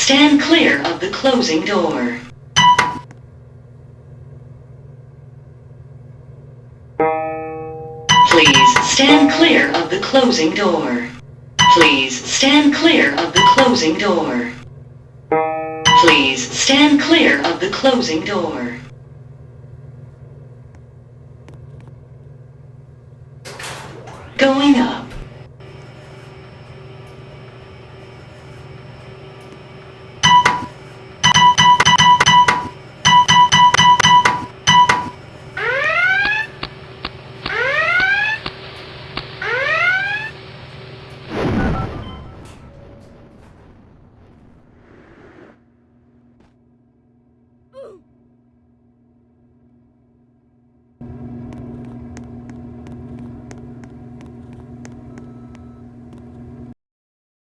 stand clear of the closing door. Please stand clear of the closing door. Please stand clear of the closing door. Please stand clear of the closing door. Going up.